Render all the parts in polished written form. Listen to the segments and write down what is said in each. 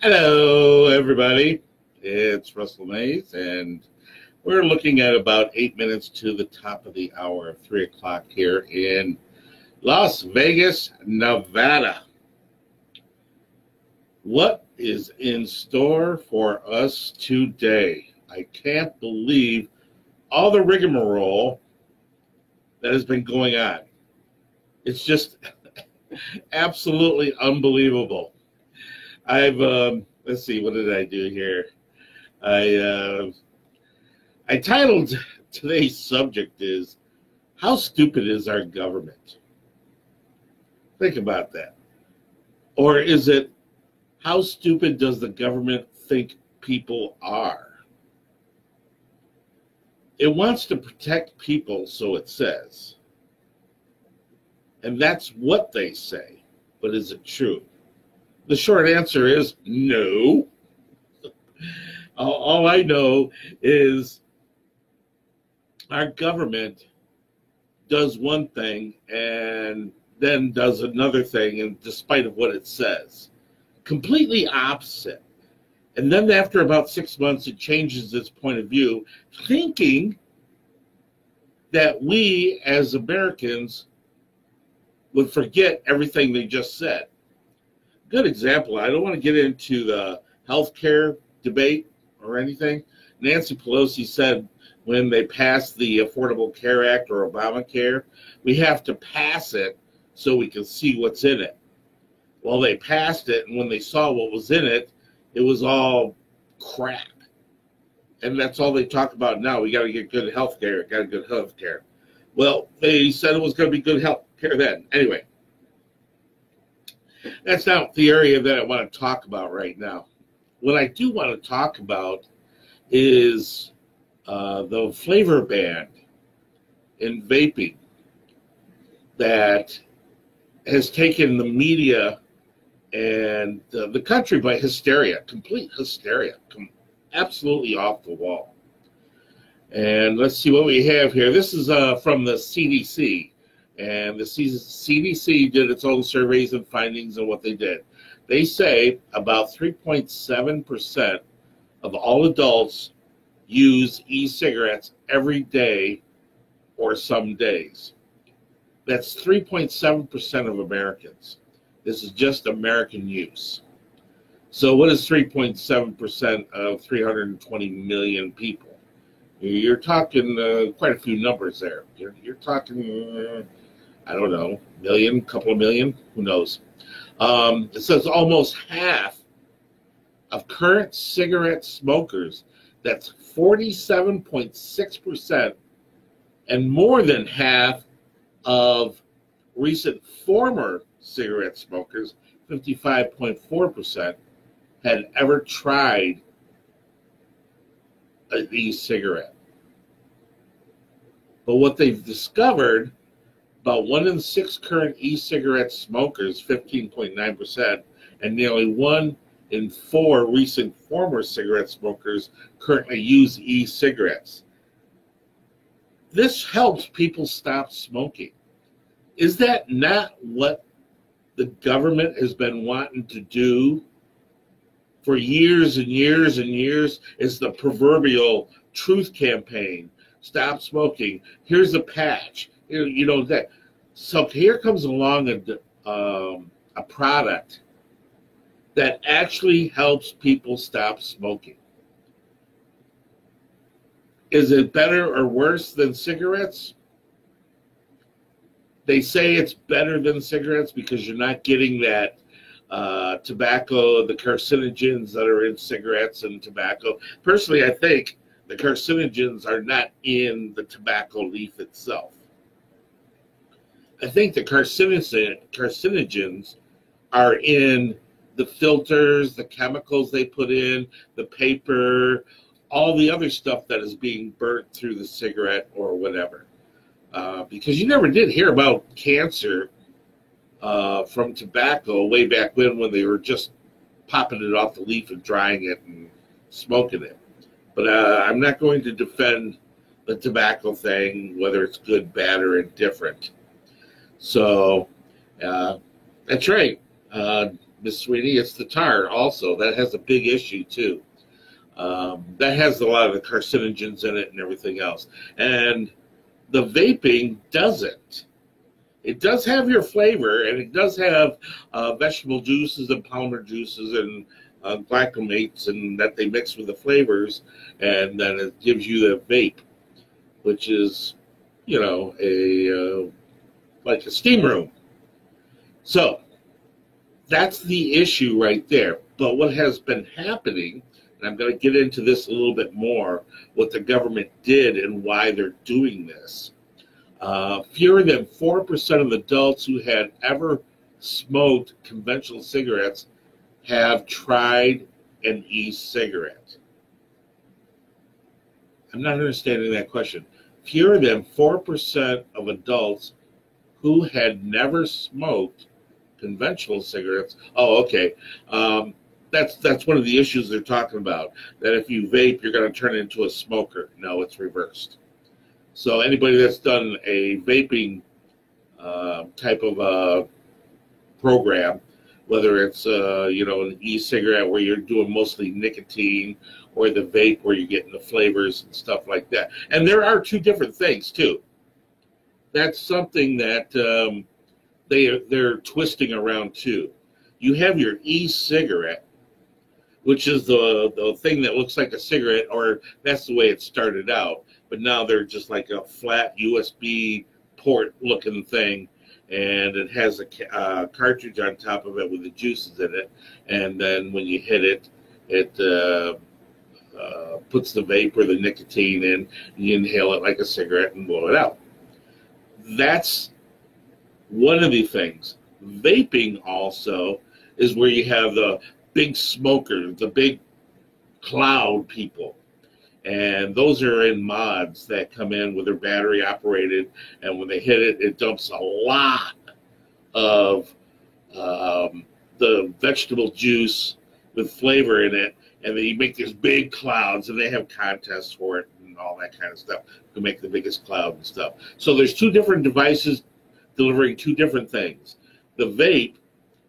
Hello, everybody. It's Russell Mays, and we're looking at about 8 minutes to the top of the hour, 3 o'clock here in Las Vegas, Nevada. What is in store for us today? I can't believe all the rigmarole that has been going on. It's just absolutely unbelievable. Let's see, what did I do here? I titled today's subject is how stupid is our government? Think about that. Or is it how stupid does the government think people are? It wants to protect people, so it says. And that's what they say. But is it true? The short answer is no. All I know is our government does one thing and then does another thing, in despite of what it says. Completely opposite. And then after about 6 months, it changes its point of view, thinking that we as Americans would forget everything they just said. Good example. I don't want to get into the healthcare debate or anything. Nancy Pelosi said when they passed the Affordable Care Act or Obamacare, we have to pass it so we can see what's in it. Well, they passed it, and when they saw what was in it, it was all crap. And that's all they talk about now. We got to get good health care. Got good health care. Well, they said it was going to be good health care then. Anyway, that's not the area that I want to talk about right now. What I do want to talk about is the flavor ban in vaping that has taken the media and the country by hysteria, complete hysteria, absolutely off the wall. And let's see what we have here. This is from the CDC. And the CDC did its own surveys and findings on what they did. They say about 3.7% of all adults use e-cigarettes every day or some days. That's 3.7% of Americans. This is just American use. So what is 3.7% of 320 million people? You're talking quite a few numbers there. You're talking, I don't know, million, couple of million, who knows? It says almost half of current cigarette smokers, that's 47.6%, and more than half of recent former cigarette smokers, 55.4%, had ever tried an e-cigarette. But what they've discovered, about 1 in 6 current e-cigarette smokers, 15.9%, and nearly 1 in 4 recent former cigarette smokers currently use e-cigarettes. This helps people stop smoking. Is that not what the government has been wanting to do for years and years and years? Is the proverbial truth campaign. Stop smoking. Here's a patch. You know that. So here comes along a product that actually helps people stop smoking. Is it better or worse than cigarettes? They say it's better than cigarettes because you're not getting that tobacco, the carcinogens that are in cigarettes and tobacco. Personally, I think the carcinogens are not in the tobacco leaf itself. I think the carcinogens are in the filters, the chemicals they put in, the paper, all the other stuff that is being burnt through the cigarette or whatever. Because you never did hear about cancer from tobacco way back when they were just popping it off the leaf and drying it and smoking it. But I'm not going to defend the tobacco thing, whether it's good, bad, or indifferent. So that's right. Miss Sweeney. It's the tar also. That has a big issue too. That has a lot of the carcinogens in it and everything else. And the vaping doesn't. It does have your flavor, and it does have vegetable juices and polymer juices and glycomates, and that they mix with the flavors, and then it gives you the vape, which is, you know, a like a steam room. So that's the issue right there. But what has been happening, and I'm going to get into this a little bit more, what the government did and why they're doing this. Fewer than 4% of adults who had ever smoked conventional cigarettes have tried an e-cigarette. I'm not understanding that question. Fewer than 4% of adults who had never smoked conventional cigarettes. Oh, okay. That's one of the issues they're talking about. That if you vape, you're going to turn into a smoker. No, it's reversed. So anybody that's done a vaping type of program, whether it's you know, an e-cigarette where you're doing mostly nicotine, or the vape where you're getting the flavors and stuff like that. And there are two different things too. That's something that they're twisting around too. You have your e-cigarette, which is the thing that looks like a cigarette, or that's the way it started out. But now they're just like a flat USB port looking thing, and it has a cartridge on top of it with the juices in it. And then when you hit it, it puts the vape or the nicotine in, and you inhale it like a cigarette and blow it out. That's one of the things. Vaping also is where you have the big smokers, the big cloud people. And those are in mods that come in with their battery operated, and when they hit it, it dumps a lot of the vegetable juice with flavor in it, and then you make these big clouds, and they have contests for it and all that kind of stuff to make the biggest cloud and stuff. So there's two different devices delivering two different things. The vape,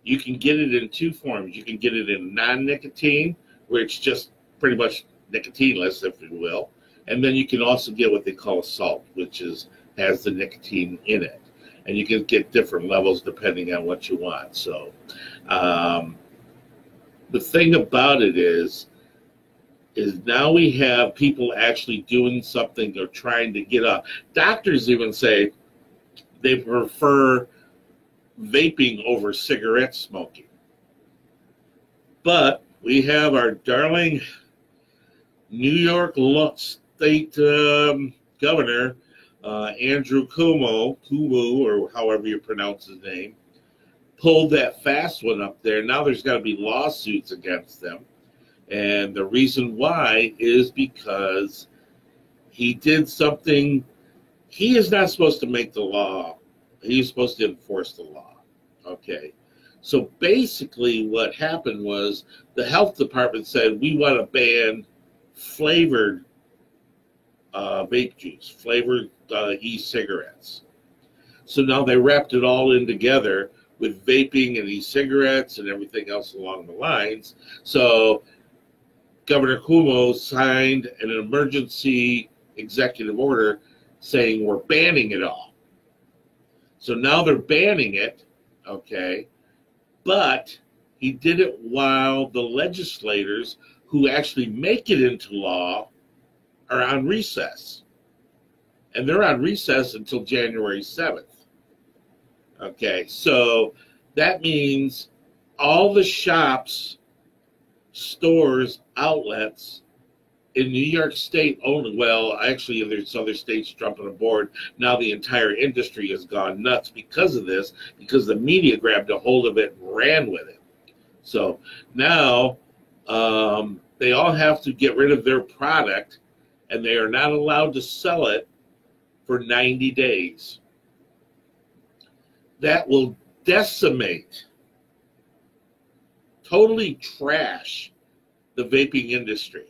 you can get it in two forms. You can get it in non-nicotine, where it's just pretty much nicotineless, if you will, and then you can also get what they call a salt, which has the nicotine in it, and you can get different levels depending on what you want. So the thing about it is now we have people actually doing something or trying to get up. Doctors even say they prefer vaping over cigarette smoking, but we have our darling New York State Governor Andrew Cuomo, or however you pronounce his name, pulled that fast one up there. Now there's got to be lawsuits against them. And the reason why is because he did something. He is not supposed to make the law. He's supposed to enforce the law. Okay. So basically what happened was the health department said, we want to ban flavored vape juice, flavored e-cigarettes. So now they wrapped it all in together with vaping and e-cigarettes and everything else along the lines. So Governor Cuomo signed an emergency executive order saying we're banning it all. So now they're banning it, okay, but he did it while the legislators who actually make it into law are on recess. And they're on recess until January 7th. Okay, so that means all the shops, stores, outlets in New York State only, well, actually there's other states jumping aboard. Now the entire industry has gone nuts because of this, because the media grabbed a hold of it and ran with it. So now they all have to get rid of their product, and they are not allowed to sell it for 90 days. That will decimate, totally trash the vaping industry.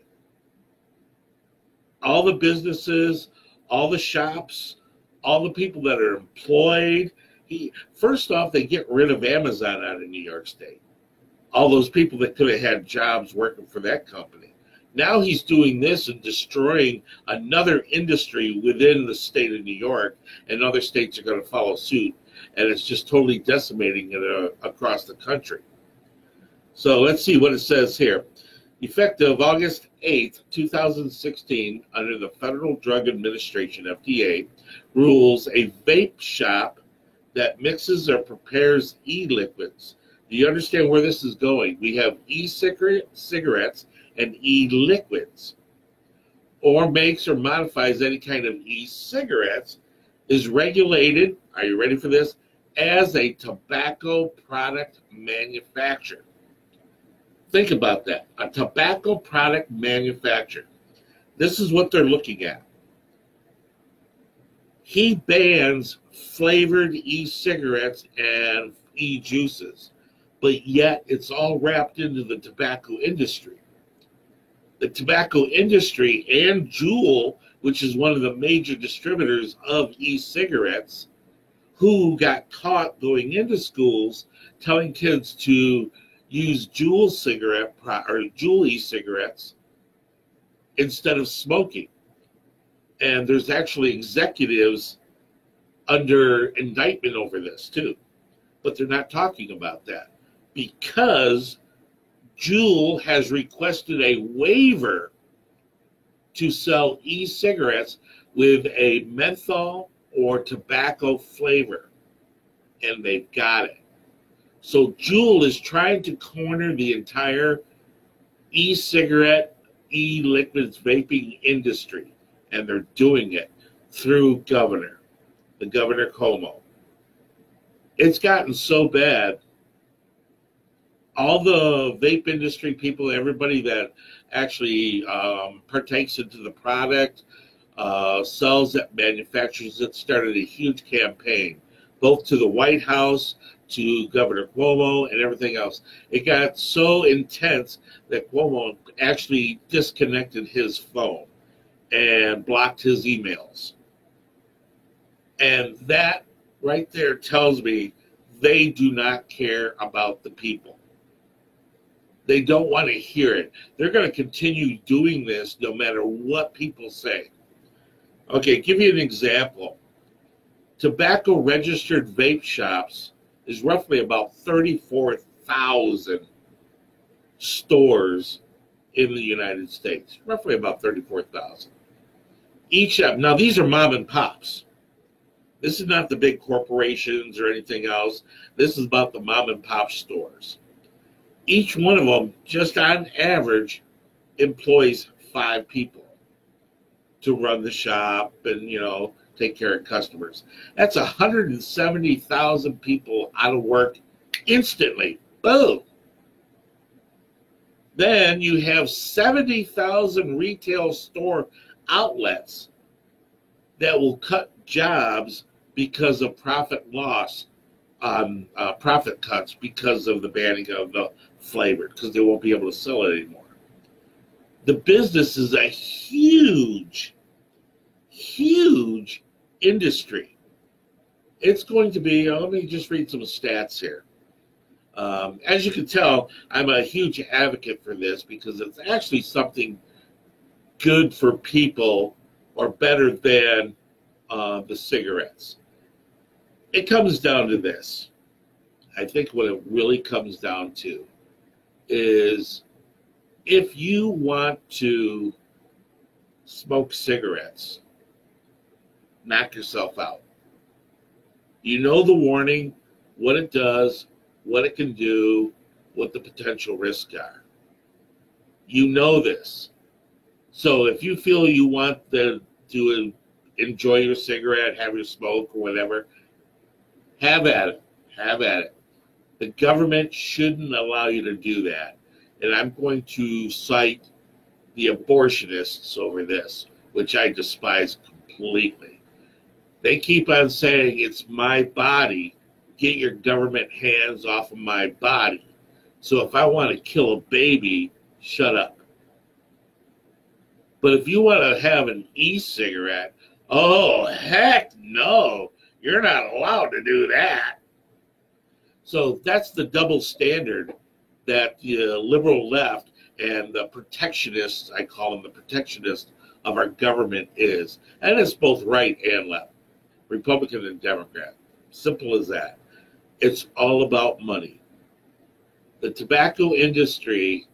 All the businesses, all the shops, all the people that are employed. First off, they get rid of Amazon out of New York State. all those people that could have had jobs working for that company. Now he's doing this and destroying another industry within the state of New York, and other states are going to follow suit, and it's just totally decimating it across the country. So let's see what it says here. Effective August 8th, 2016, under the Federal Drug Administration, FDA, rules, a vape shop that mixes or prepares e-liquids. Do you understand where this is going? We have e-cigarettes and e-liquids, or makes or modifies any kind of e-cigarettes, is regulated, are you ready for this, as a tobacco product manufacturer. Think about that, a tobacco product manufacturer. This is what they're looking at. He bans flavored e-cigarettes and e-juices, but yet it's all wrapped into the tobacco industry. The tobacco industry and Juul, which is one of the major distributors of e-cigarettes, who got caught going into schools telling kids to use Juul e-cigarettes instead of smoking. And there's actually executives under indictment over this too. But they're not talking about that because Juul has requested a waiver to sell e-cigarettes with a menthol or tobacco flavor, and they've got it. So Juul is trying to corner the entire e-cigarette, e-liquids vaping industry, and they're doing it through the Governor Cuomo. It's gotten so bad. All the vape industry people, everybody that actually partakes into the product, sells it, manufactures it, started a huge campaign, both to the White House, to Governor Cuomo, and everything else. It got so intense that Cuomo actually disconnected his phone and blocked his emails. And that right there tells me they do not care about the people. They don't want to hear it. They're going to continue doing this no matter what people say. Okay, give you an example. Tobacco registered vape shops is roughly about 34,000 stores in the United States. Roughly about 34,000. Each shop, now these are mom and pops. This is not the big corporations or anything else. This is about the mom and pop stores. Each one of them, just on average, employs 5 people to run the shop and, take care of customers. That's 170,000 people out of work instantly. Boom. Then you have 70,000 retail store outlets that will cut jobs because of profit loss on profit cuts because of the banning of the flavored, because they won't be able to sell it anymore. The business is a huge, huge industry. It's going to be, let me just read some stats here. As you can tell, I'm a huge advocate for this because it's actually something good for people, or better than the cigarettes. It comes down to this. I think what it really comes down to is if you want to smoke cigarettes, knock yourself out. You know the warning, what it does, what it can do, what the potential risks are. You know this. So if you feel you want to enjoy your cigarette, have your smoke or whatever, have at it. Have at it. The government shouldn't allow you to do that. And I'm going to cite the abortionists over this, which I despise completely. They keep on saying, it's my body. Get your government hands off of my body. So if I want to kill a baby, shut up. But if you want to have an e-cigarette, oh, heck no. You're not allowed to do that. So that's the double standard that the liberal left and the protectionists, I call them the protectionists of our government is. And it's both right and left, Republican and Democrat. Simple as that. It's all about money. The tobacco industry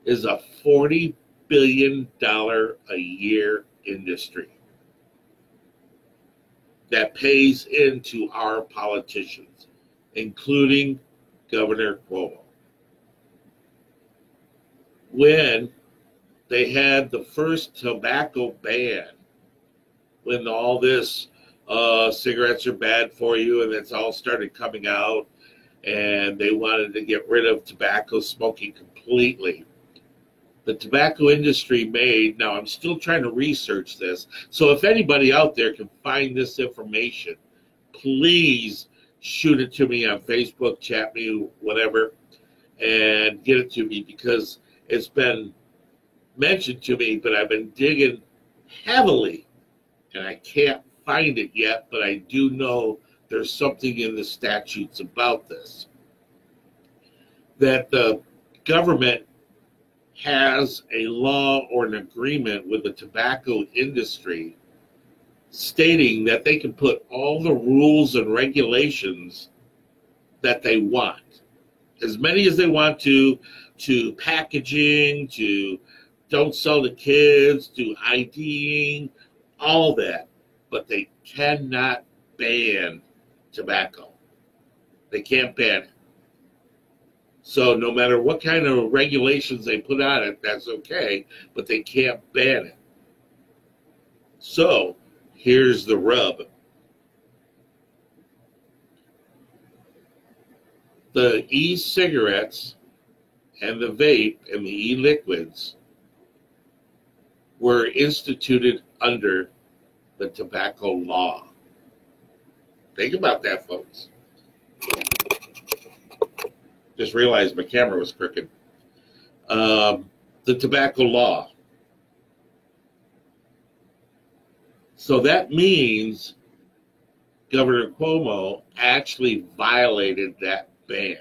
is a $40 billion a year industry that pays into our politicians, including Governor Cuomo. When they had the first tobacco ban, when all this cigarettes are bad for you and it's all started coming out, and they wanted to get rid of tobacco smoking completely, the tobacco industry made, now I'm still trying to research this, so if anybody out there can find this information, please shoot it to me on Facebook, chat me, whatever, and get it to me, because it's been mentioned to me, but I've been digging heavily, and I can't find it yet, but I do know there's something in the statutes about this, that the government has a law or an agreement with the tobacco industry stating that they can put all the rules and regulations that they want, as many as they want to packaging, to don't sell to kids, to IDing, all that, but they cannot ban tobacco. They can't ban it. So no matter what kind of regulations they put on it, that's okay, but they can't ban it. So here's the rub. The e-cigarettes and the vape and the e-liquids were instituted under the tobacco law. Think about that, folks. Just realized my camera was crooked. The tobacco law. So that means Governor Cuomo actually violated that ban.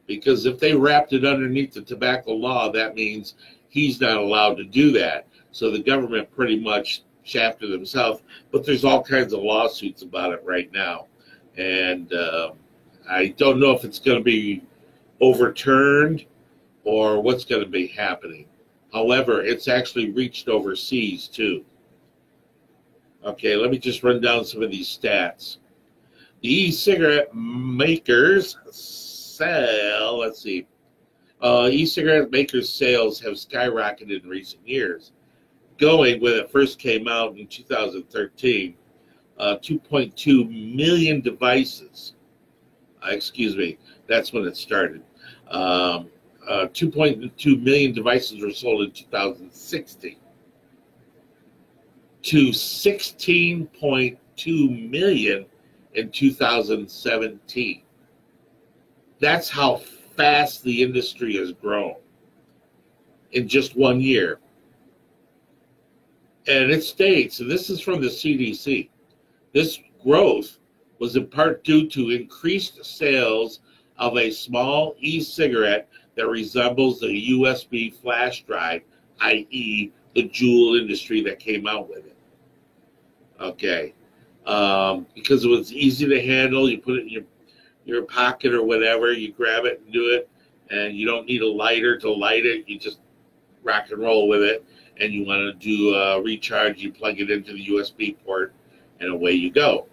Because if they wrapped it underneath the tobacco law, that means he's not allowed to do that. So the government pretty much shafted himself. But there's all kinds of lawsuits about it right now. And I don't know if it's going to be overturned or what's going to be happening. However, it's actually reached overseas too. Okay, let me just run down some of these stats. The e-cigarette makers sell, e-cigarette makers' sales have skyrocketed in recent years. Going, when it first came out in 2013, 2.2 million devices. That's when it started. 2.2 million devices were sold in 2016 to 16.2 million in 2017. That's how fast the industry has grown in just 1 year. And it states, and this is from the CDC, this growth was in part due to increased sales of a small e-cigarette that resembles a USB flash drive, i.e. the Juul industry that came out with it. Okay. Because it was easy to handle, you put it in your pocket or whatever, you grab it and do it, and you don't need a lighter to light it, you just rock and roll with it, and you want to do a recharge, you plug it into the USB port, and away you go.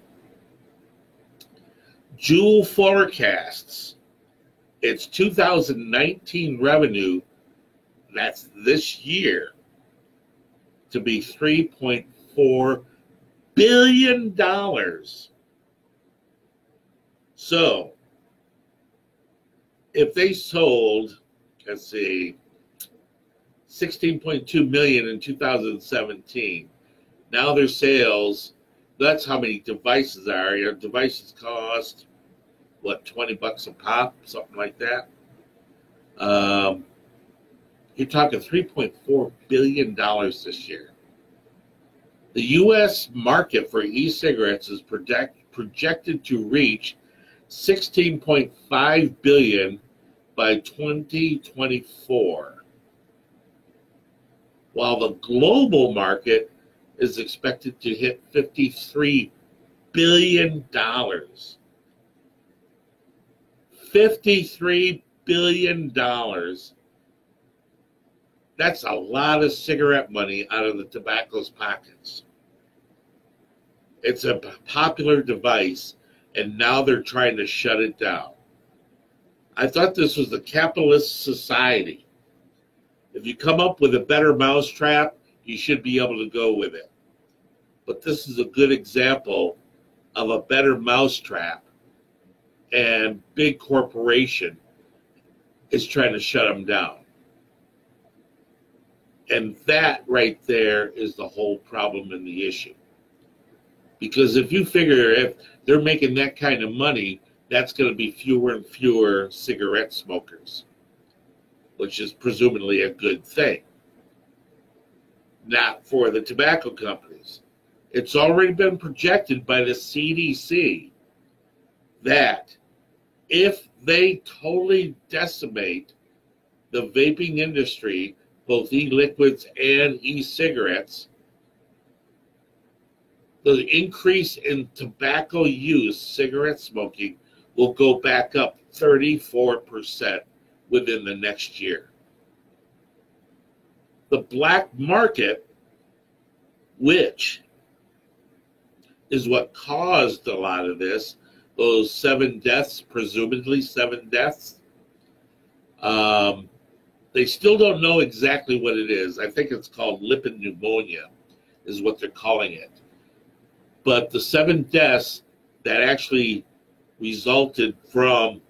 Juul forecasts its 2019 revenue, that's this year, to be $3.4 billion. So, if they sold, 16.2 million in 2017, now their sales, that's how many devices are. Your devices cost, what, $20 a pop, something like that. You're talking $3.4 billion this year. The U.S. market for e-cigarettes is projected to reach $16.5 billion by 2024, while the global market is expected to hit $53 billion. $53 billion. That's a lot of cigarette money out of the tobacco's pockets. It's a popular device, and now they're trying to shut it down. I thought this was a capitalist society. If you come up with a better mousetrap, you should be able to go with it. But this is a good example of a better mousetrap, and big corporation is trying to shut them down. And that right there is the whole problem in the issue. Because if you figure if they're making that kind of money, that's going to be fewer and fewer cigarette smokers, which is presumably a good thing. Not for the tobacco companies. It's already been projected by the CDC that if they totally decimate the vaping industry, both e-liquids and e-cigarettes, the increase in tobacco use, cigarette smoking, will go back up 34% within the next year. The black market, which is what caused a lot of this, those 7 deaths, presumably 7 deaths, they still don't know exactly what it is. I think it's called lipid pneumonia is what they're calling it. But the 7 deaths that actually resulted from,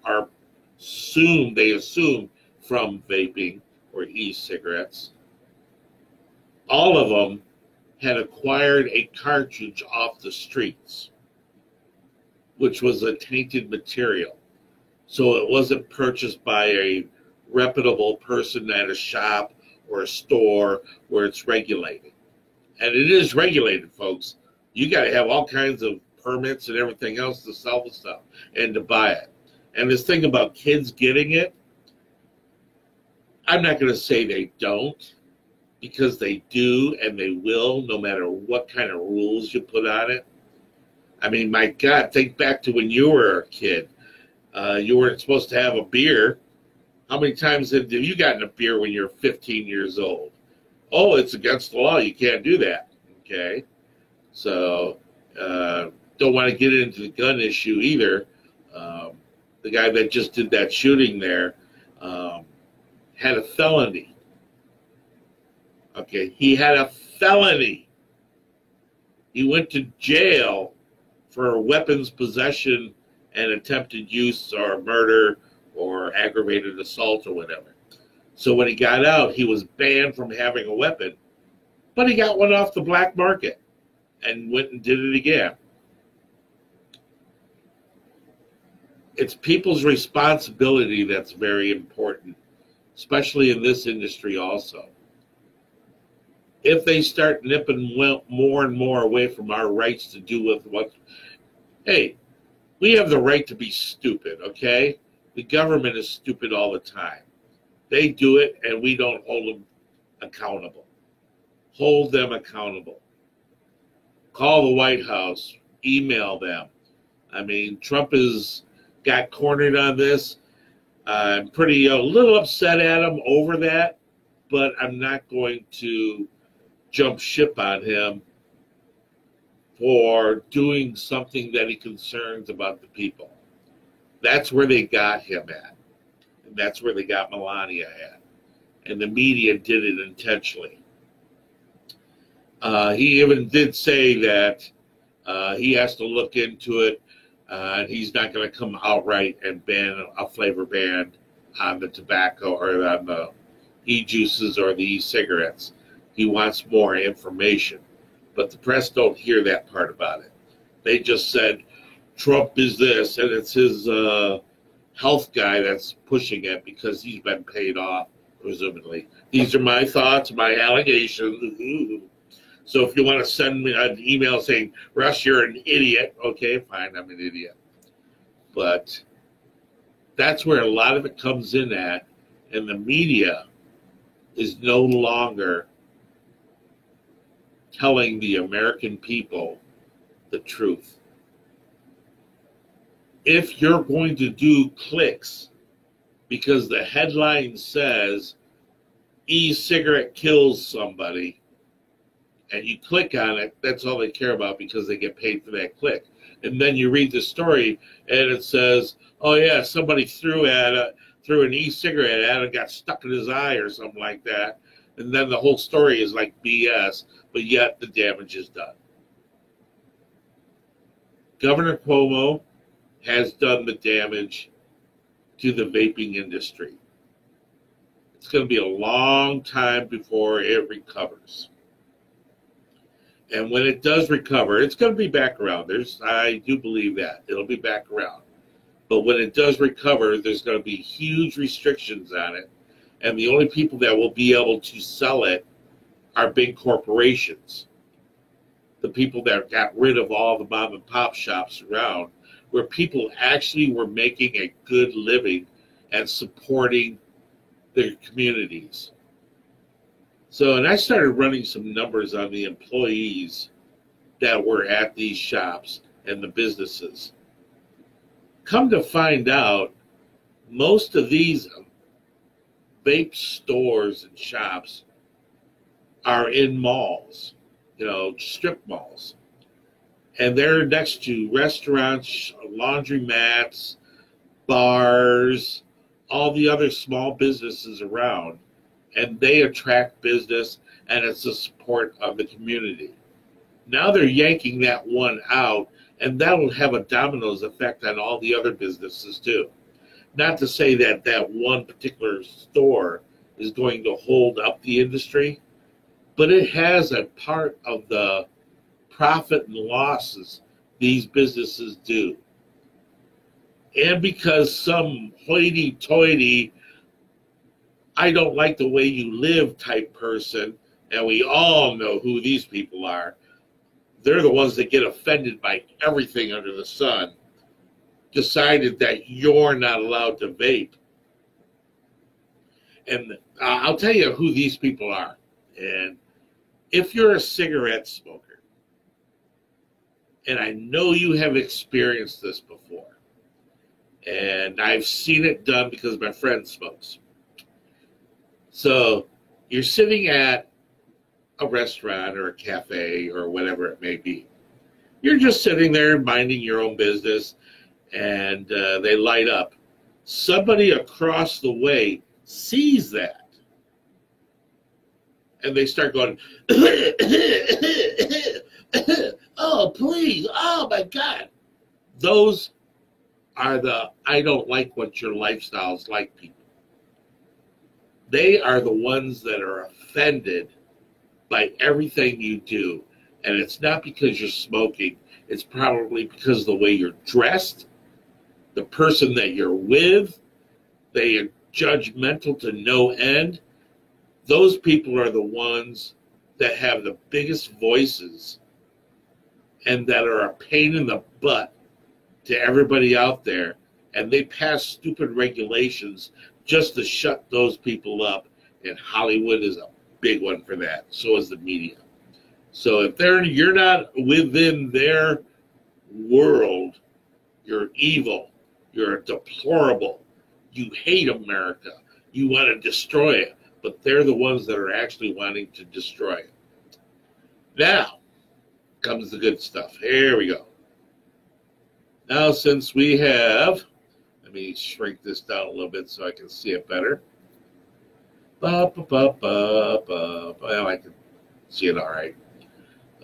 they assume from vaping or e-cigarettes, all of them had acquired a cartridge off the streets, which was a tainted material. So it wasn't purchased by a reputable person at a shop or a store where it's regulated. And it is regulated, folks. You got to have all kinds of permits and everything else to sell the stuff and to buy it. And this thing about kids getting it, I'm not going to say they don't, because they do and they will, no matter what kind of rules you put on it. I mean, my God, think back to when you were a kid. You weren't supposed to have a beer. How many times have you gotten a beer when you're 15 years old? Oh, it's against the law. You can't do that. Okay. So, don't want to get into the gun issue either. The guy that just did that shooting there had a felony. Okay, he had a felony. He went to jail for weapons possession and attempted use or murder or aggravated assault or whatever. So when he got out, he was banned from having a weapon, but he got one off the black market and went and did it again. It's people's responsibility that's very important, especially in this industry also. If they start nipping more and more away from our rights to do with what, hey, we have the right to be stupid, okay? The government is stupid all the time. They do it and we don't hold them accountable. Hold them accountable. Call the White House, email them. I mean, Trump has got cornered on this. I'm pretty a little upset at him over that, but I'm not going to jump ship on him for doing something that he concerns about the people. That's where they got him at. And that's where they got Melania at. And the media did it intentionally. He even did say that he has to look into it, and he's not going to come outright and ban a flavor ban on the tobacco or on the e-juices or the e-cigarettes. He wants more information. But the press don't hear that part about it. They just said, Trump is this, and it's his health guy that's pushing it because he's been paid off, presumably. These are my thoughts, my allegations. So if you want to send me an email saying, Russ, you're an idiot, okay, fine, I'm an idiot. But That's where a lot of it comes in at, and the media is no longer telling the American people the truth. If you're going to do clicks because the headline says e-cigarette kills somebody, and you click on it, that's all they care about because they get paid for that click. And then you read the story and it says, oh yeah, somebody threw an e-cigarette at it, got stuck in his eye or something like that. And then the whole story is like BS, but yet the damage is done. Governor Cuomo has done the damage to the vaping industry. It's going to be a long time before it recovers. And when it does recover, it's going to be back around. I do believe that. It'll be back around. But when it does recover, there's going to be huge restrictions on it. And the only people that will be able to sell it are big corporations. The people that got rid of all the mom and pop shops around, where people actually were making a good living and supporting their communities. So, and I started running some numbers on the employees that were at these shops and the businesses. Come to find out, most of these vape stores and shops are in malls, strip malls. And they're next to restaurants, laundromats, bars, all the other small businesses around. And they attract business, and it's the support of the community. Now they're yanking that one out, and that will have a dominoes effect on all the other businesses too. Not to say that that one particular store is going to hold up the industry, but it has a part of the profit and losses these businesses do. And because some hoity-toity, I don't like the way you live type person, and we all know who these people are, they're the ones that get offended by everything under the sun, decided that you're not allowed to vape. And I'll tell you who these people are. And if you're a cigarette smoker, and I know you have experienced this before, and I've seen it done because my friend smokes. So you're sitting at a restaurant or a cafe or whatever it may be. You're just sitting there minding your own business, and they light up. Somebody across the way sees that, and they start going, oh, please, oh, my God. Those are the I don't like what your lifestyle's like people. They are the ones that are offended by everything you do. And it's not because you're smoking. It's probably because of the way you're dressed, the person that you're with. They are judgmental to no end. Those people are the ones that have the biggest voices and that are a pain in the butt to everybody out there. And they pass stupid regulations just to shut those people up. And Hollywood is a big one for that. So is the media. So if you're not within their world, you're evil. You're deplorable. You hate America. You want to destroy it. But they're the ones that are actually wanting to destroy it. Now comes the good stuff. Here we go. Now, since we have, let me shrink this down a little bit so I can see it better. Well, I can see it all right.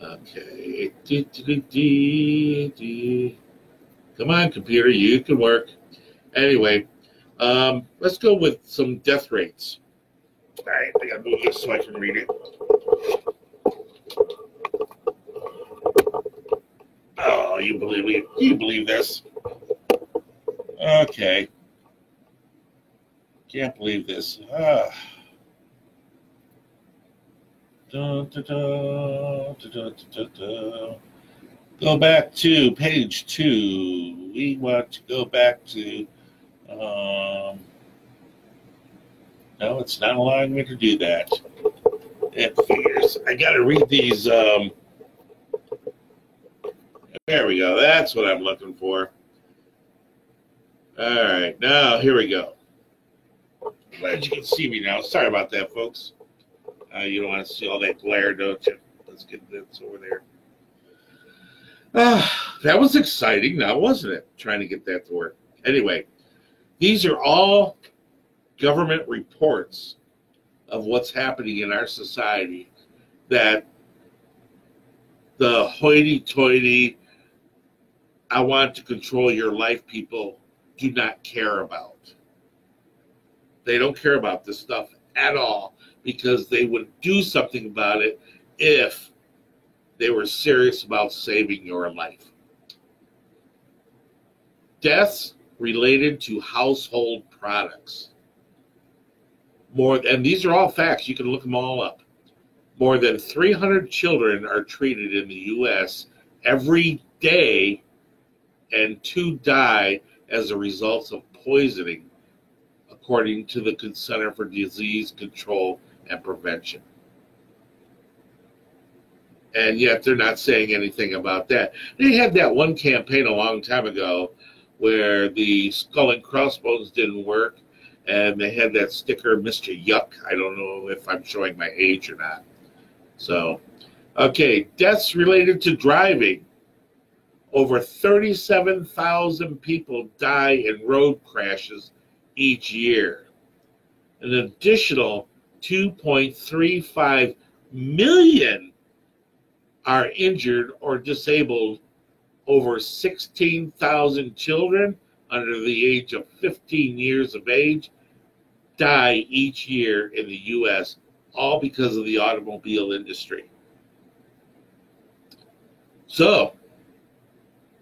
Okay. Come on, computer, you can work. Anyway, let's go with some death rates. All right, I gotta move this so I can read it. Oh, you believe this? Okay. Can't believe this. Go back to page 2. We want to go back to No, it's not allowing me to do that. It figures. I got to read these. There we go. That's what I'm looking for. All right. Now, here we go. Glad you can see me now. Sorry about that, folks. You don't want to see all that glare, don't you? Let's get this over there. That was exciting now, wasn't it? Trying to get that to work. Anyway, these are all government reports of what's happening in our society that the hoity-toity, I want to control your life people do not care about. They don't care about this stuff at all because they would do something about it if they were serious about saving your life. Deaths related to household products. And these are all facts. You can look them all up. More than 300 children are treated in the U.S. every day, and 2 die as a result of poisoning, according to the Center for Disease Control and Prevention. And yet they're not saying anything about that. They had that one campaign a long time ago where the skull and crossbones didn't work, and they had that sticker, Mr. Yuck. I don't know if I'm showing my age or not. So, okay, deaths related to driving. Over 37,000 people die in road crashes each year. An additional 2.35 million are injured or disabled. Over 16,000 children under the age of 15 years of age die each year in the U.S., all because of the automobile industry. So,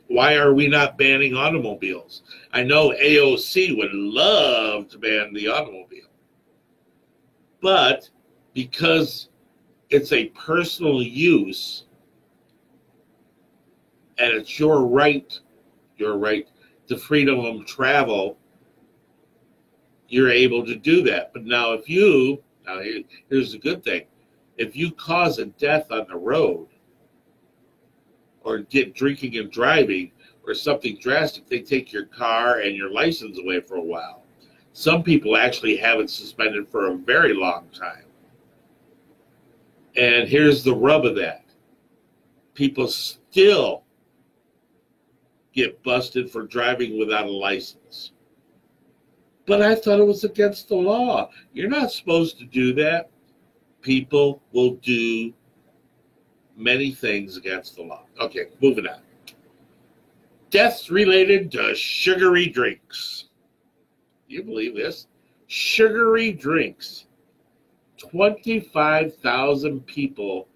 why are we not banning automobiles? I know AOC would love to ban the automobile, but because it's a personal use and it's your right to freedom of travel, you're able to do that. But now here's the good thing. If you cause a death on the road or get drinking and driving or something drastic, they take your car and your license away for a while. Some people actually have it suspended for a very long time. And here's the rub of that. People still get busted for driving without a license. But I thought it was against the law. You're not supposed to do that. People will do many things against the law. Okay, moving on. Deaths related to sugary drinks. You believe this? Sugary drinks. 25,000 people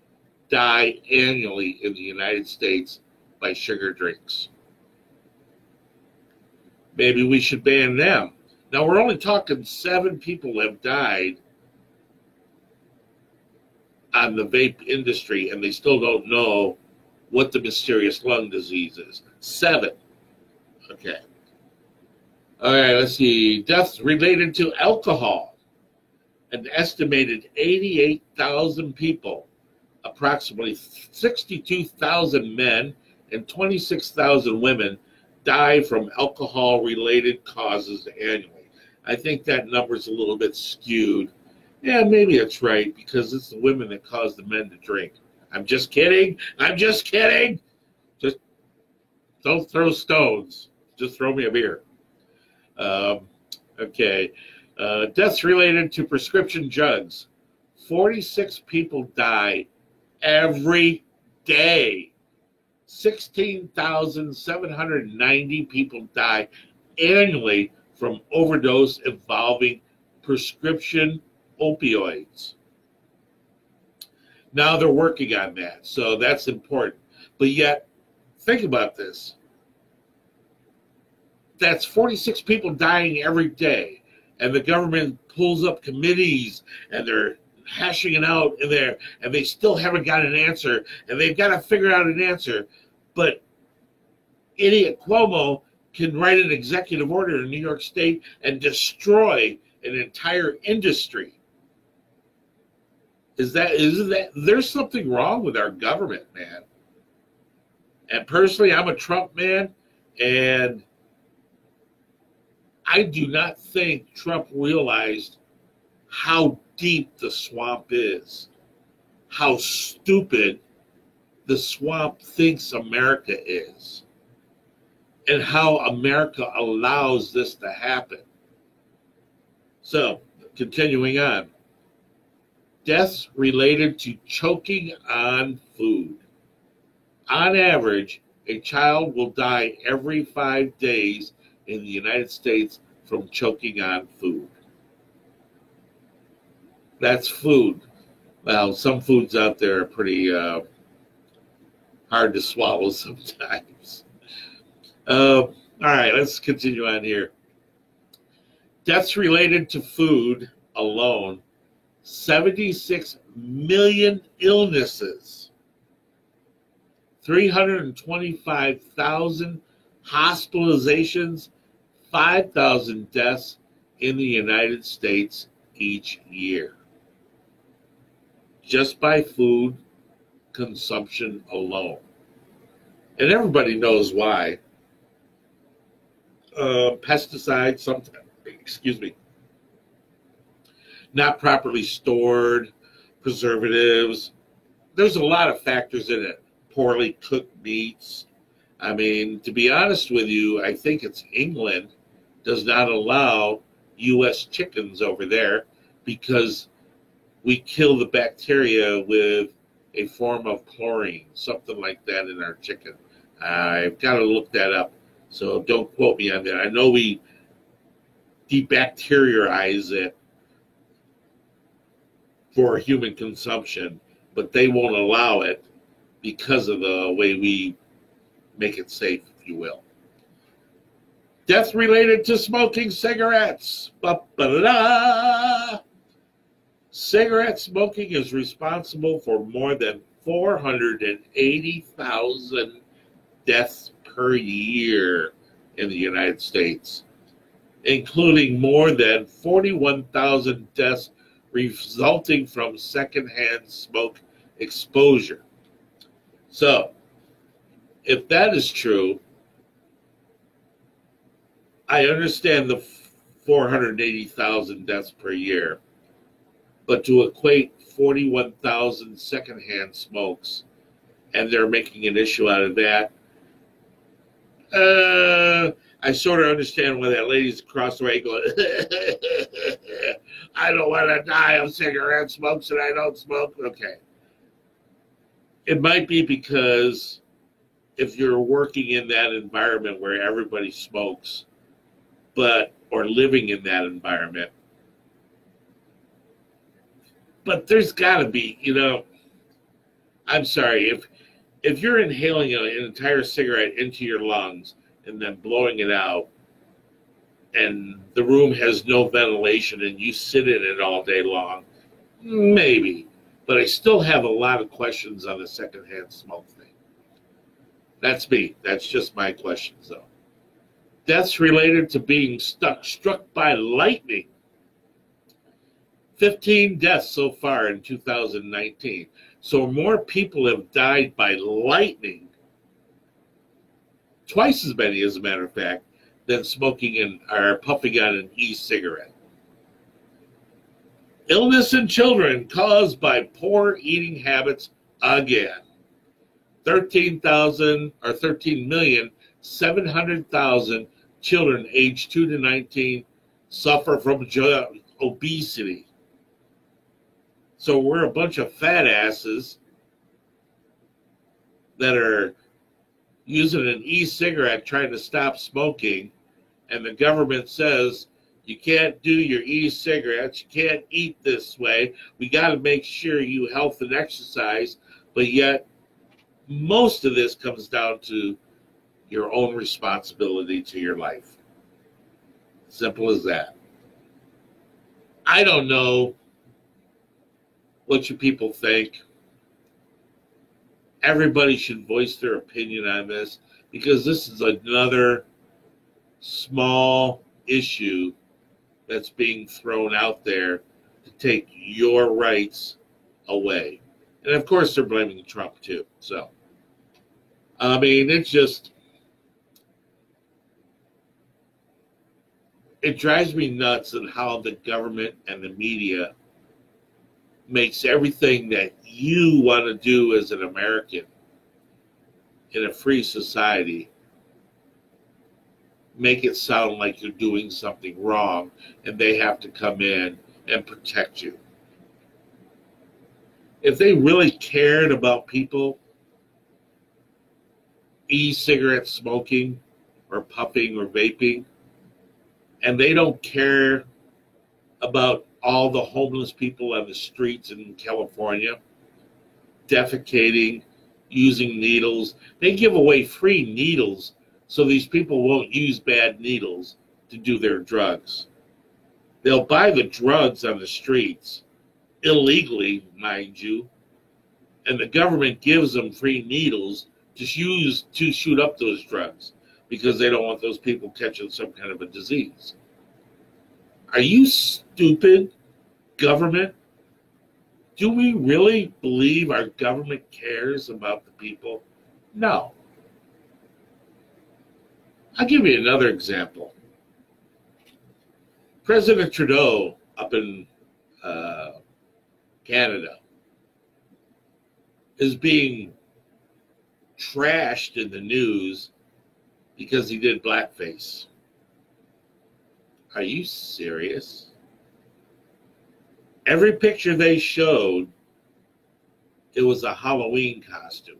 die annually in the United States by sugar drinks. Maybe we should ban them. Now, we're only talking 7 people have died on the vape industry, and they still don't know what the mysterious lung disease is. 7. Okay. All right, let's see. Deaths related to alcohol. An estimated 88,000 people, approximately 62,000 men and 26,000 women, die from alcohol-related causes annually. I think that number's a little bit skewed. Yeah, maybe it's right, because it's the women that cause the men to drink. I'm just kidding. I'm just kidding. Just don't throw stones. Just throw me a beer. Okay. Deaths related to prescription drugs. 46 people die every day. 16,790 people die annually from overdose involving prescription opioids. Now they're working on that, so that's important. But yet, think about this. That's 46 people dying every day, and the government pulls up committees, and they're hashing it out in there, and they still haven't got an answer, and they've got to figure out an answer. But idiot Cuomo can write an executive order in New York State and destroy an entire industry. Isn't that there's something wrong with our government, man? And personally, I'm a Trump man, and I do not think Trump realized how deep the swamp is, how stupid the swamp thinks America is, and how America allows this to happen. So, continuing on. Deaths related to choking on food. On average, a child will die every 5 days in the United States from choking on food. That's food. Well, some foods out there are pretty hard to swallow sometimes. All right, let's continue on here. Deaths related to food alone, 76 million illnesses, 325,000 hospitalizations, 5,000 deaths in the United States each year, just by food consumption alone. And everybody knows why. Pesticides, sometimes, not properly stored, preservatives. There's a lot of factors in it. Poorly cooked meats. I mean, to be honest with you, I think it's England does not allow U.S. chickens over there because we kill the bacteria with a form of chlorine, something like that in our chicken. I've got to look that up, so don't quote me on that. I know we debacterialize it for human consumption, but they won't allow it because of the way we make it safe, if you will. Death related to smoking cigarettes. Ba-ba-da-da. Cigarette smoking is responsible for more than 480,000 deaths per year in the United States, including more than 41,000 deaths resulting from secondhand smoke exposure. So, if that is true, I understand the 480,000 deaths per year, but to equate 41,000 secondhand smokes, and they're making an issue out of that, I sort of understand why that lady's across the way going, I don't want to die of cigarette smokes and I don't smoke. Okay. It might be because if you're working in that environment where everybody smokes, or living in that environment, but there's got to be, I'm sorry, if you're inhaling an entire cigarette into your lungs and then blowing it out, and the room has no ventilation and you sit in it all day long, maybe. But I still have a lot of questions on the secondhand smoke thing. That's me. That's just my questions, though. Deaths related to being struck by lightning. 15 deaths so far in 2019. So more people have died by lightning, twice as many, as a matter of fact, than smoking or puffing on an e-cigarette. Illness in children caused by poor eating habits again. 13,700,000 children aged 2 to 19 suffer from obesity. So we're a bunch of fat asses that are using an e-cigarette trying to stop smoking, and the government says you can't do your e-cigarettes, you can't eat this way, we got to make sure you health and exercise, but yet most of this comes down to your own responsibility to your life. Simple as that. I don't know what you people think. Everybody should voice their opinion on this, because this is another small issue that's being thrown out there to take your rights away. And of course, they're blaming Trump too. So, I mean, it's just, it drives me nuts at how the government and the media makes everything that you want to do as an American in a free society make it sound like you're doing something wrong and they have to come in and protect you. If they really cared about people e-cigarette smoking or puffing or vaping, and they don't care about all the homeless people on the streets in California defecating, using needles, they give away free needles so these people won't use bad needles to do their drugs. They'll buy the drugs on the streets, illegally, mind you, and the government gives them free needles to use to shoot up those drugs because they don't want those people catching some kind of a disease. Are you stupid, government? Do we really believe our government cares about the people? No. I'll give you another example. President Trudeau up in Canada is being trashed in the news because he did blackface. Are you serious? Every picture they showed, it was a Halloween costume.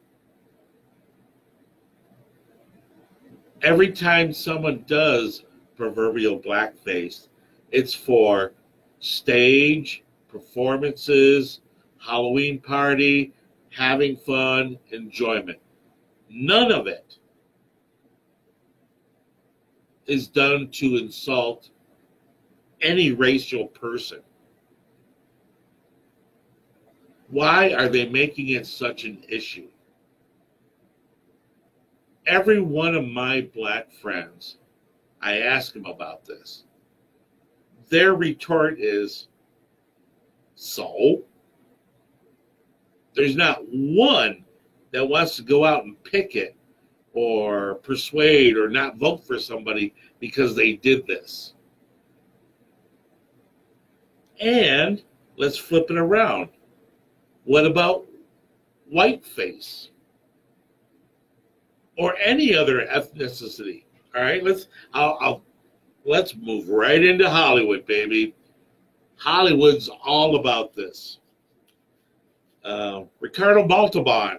Every time someone does proverbial blackface, it's for stage, performances, Halloween party, having fun, enjoyment. None of it is done to insult any racial person. Why are they making it such an issue? Every one of my black friends, I ask them about this. Their retort is, so? There's not one that wants to go out and picket or persuade or not vote for somebody because they did this. And let's flip it around. What about whiteface? Or any other ethnicity? All right, let's move right into Hollywood, baby. Hollywood's all about this. Ricardo Montalban,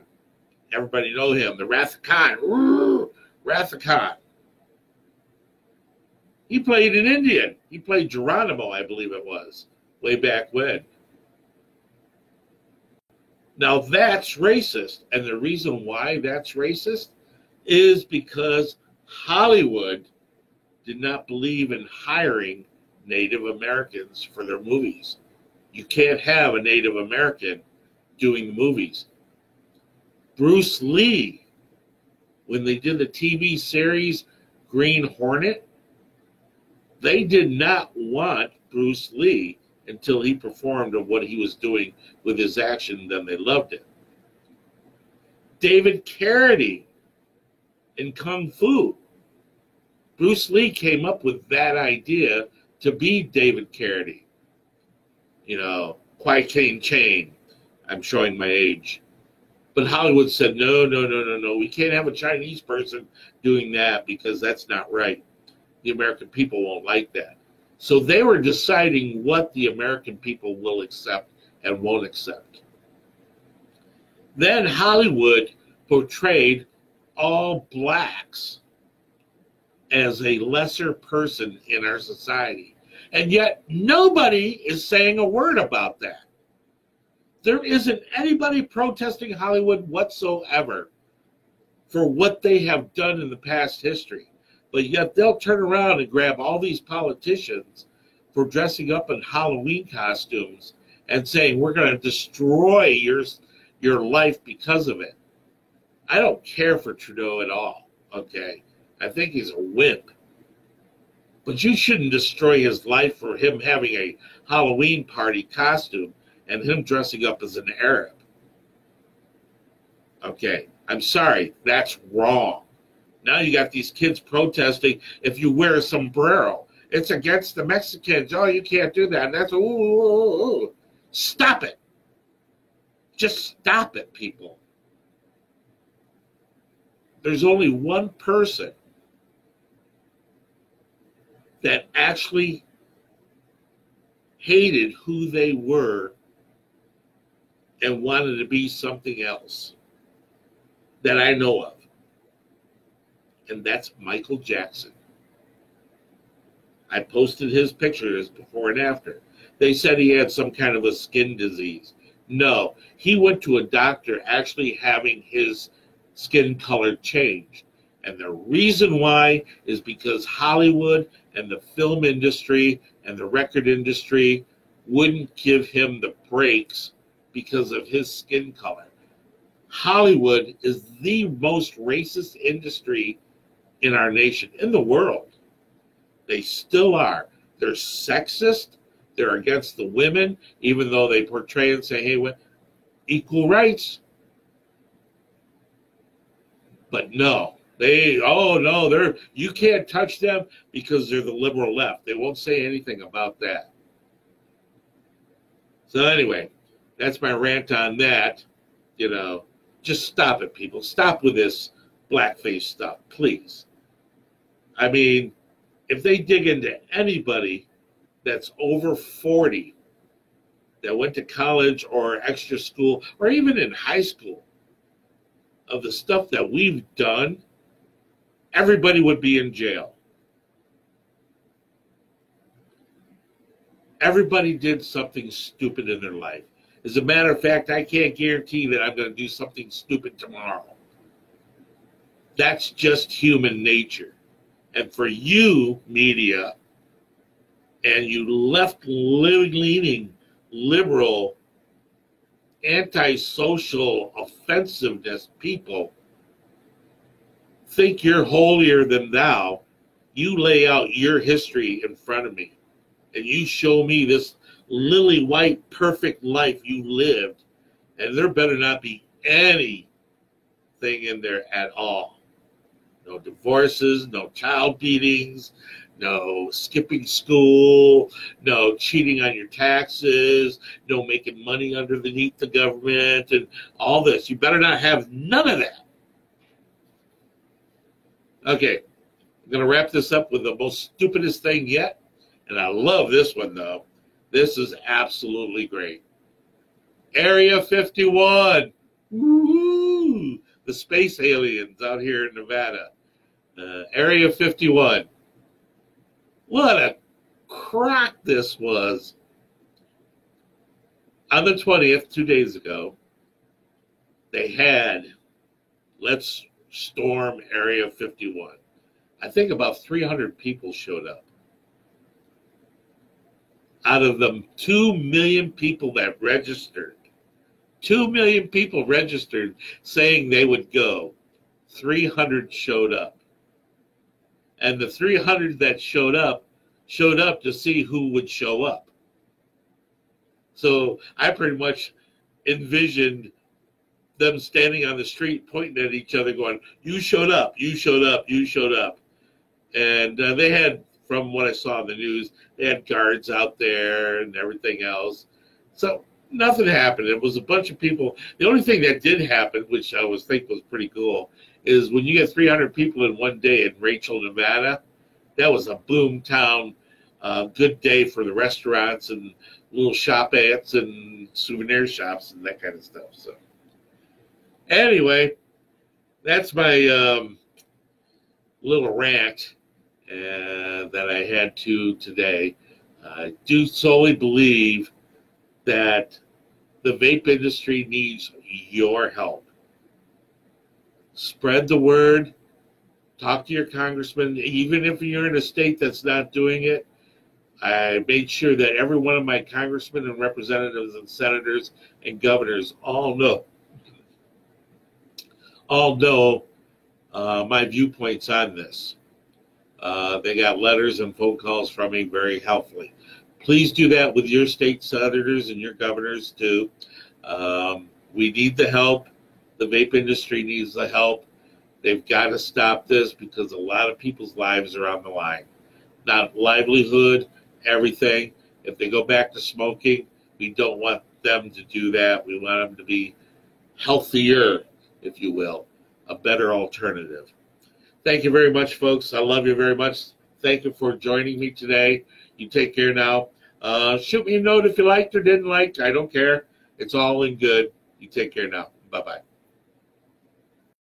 everybody know him, the Wrath of Khan. Wrath of Khan. He played an Indian. He played Geronimo, I believe it was, way back when. Now that's racist, and the reason why that's racist is because Hollywood did not believe in hiring Native Americans for their movies. You can't have a Native American doing the movies. Bruce Lee, when they did the TV series Green Hornet, they did not want Bruce Lee until he performed of what he was doing with his action, then they loved it. David Carradine in Kung Fu. Bruce Lee came up with that idea to be David Carradine. You know, Kwai Kane Chain. I'm showing my age. But Hollywood said, no, we can't have a Chinese person doing that because that's not right. The American people won't like that. So they were deciding what the American people will accept and won't accept. Then Hollywood portrayed all blacks as a lesser person in our society. And yet nobody is saying a word about that. There isn't anybody protesting Hollywood whatsoever for what they have done in the past history. But yet they'll turn around and grab all these politicians for dressing up in Halloween costumes and saying, we're going to destroy your life because of it. I don't care for Trudeau at all, okay? I think he's a wimp. But you shouldn't destroy his life for him having a Halloween party costume and him dressing up as an Arab. Okay, I'm sorry, that's wrong. Now you got these kids protesting if you wear a sombrero. It's against the Mexicans. Oh, you can't do that. And that's, ooh. Stop it. Just stop it, people. There's only one person that actually hated who they were and wanted to be something else that I know of. And that's Michael Jackson. I posted his pictures before and after. They said he had some kind of a skin disease. No, he went to a doctor actually having his skin color changed. And the reason why is because Hollywood and the film industry and the record industry wouldn't give him the breaks because of his skin color. Hollywood is the most racist industry in our nation, in the world. They still are. They're sexist. They're against the women, even though they portray and say, hey, equal rights. But no, you can't touch them because they're the liberal left. They won't say anything about that. So anyway, that's my rant on that. Just stop it, people. Stop with this blackface stuff, please. I mean, if they dig into anybody that's over 40 that went to college or extra school or even in high school of the stuff that we've done, everybody would be in jail. Everybody did something stupid in their life. As a matter of fact, I can't guarantee that I'm going to do something stupid tomorrow. That's just human nature. And for you, media, and you left-leaning, liberal, antisocial, offensiveness people, think you're holier than thou. You lay out your history in front of me, and you show me this lily white, perfect life you lived, and there better not be anything in there at all. No divorces, no child beatings, no skipping school, no cheating on your taxes, no making money underneath the government, and all this. You better not have none of that. Okay, I'm going to wrap this up with the most stupidest thing yet, and I love this one, though. This is absolutely great. Area 51. Woo-hoo! The space aliens out here in Nevada. Area 51. What a crock this was. On the 20th, 2 days ago, they had, let's storm Area 51. I think about 300 people showed up. Out of the 2 million people that registered, 2 million people registered saying they would go, 300 showed up. And the 300 that showed up to see who would show up. So I pretty much envisioned them standing on the street pointing at each other going, you showed up, you showed up, you showed up. And they had, from what I saw on the news, they had guards out there and everything else. So nothing happened. It was a bunch of people. The only thing that did happen, which I think was pretty cool, is when you get 300 people in one day in Rachel, Nevada, that was a boom town, good day for the restaurants and little shopettes and souvenir shops and that kind of stuff. So anyway, that's my little rant that I had today. I do solely believe that the vape industry needs your help. Spread the word. Talk to your congressman. Even if you're in a state that's not doing it, I made sure that every one of my congressmen and representatives and senators and governors all know my viewpoints on this. They got letters and phone calls from me very helpfully. Please do that with your state senators and your governors too. We need the help. The vape industry needs the help. They've got to stop this because a lot of people's lives are on the line. Not livelihood, everything. If they go back to smoking, we don't want them to do that. We want them to be healthier, if you will, a better alternative. Thank you very much, folks. I love you very much. Thank you for joining me today. You take care now. Shoot me a note if you liked or didn't like. I don't care. It's all in good. You take care now. Bye-bye.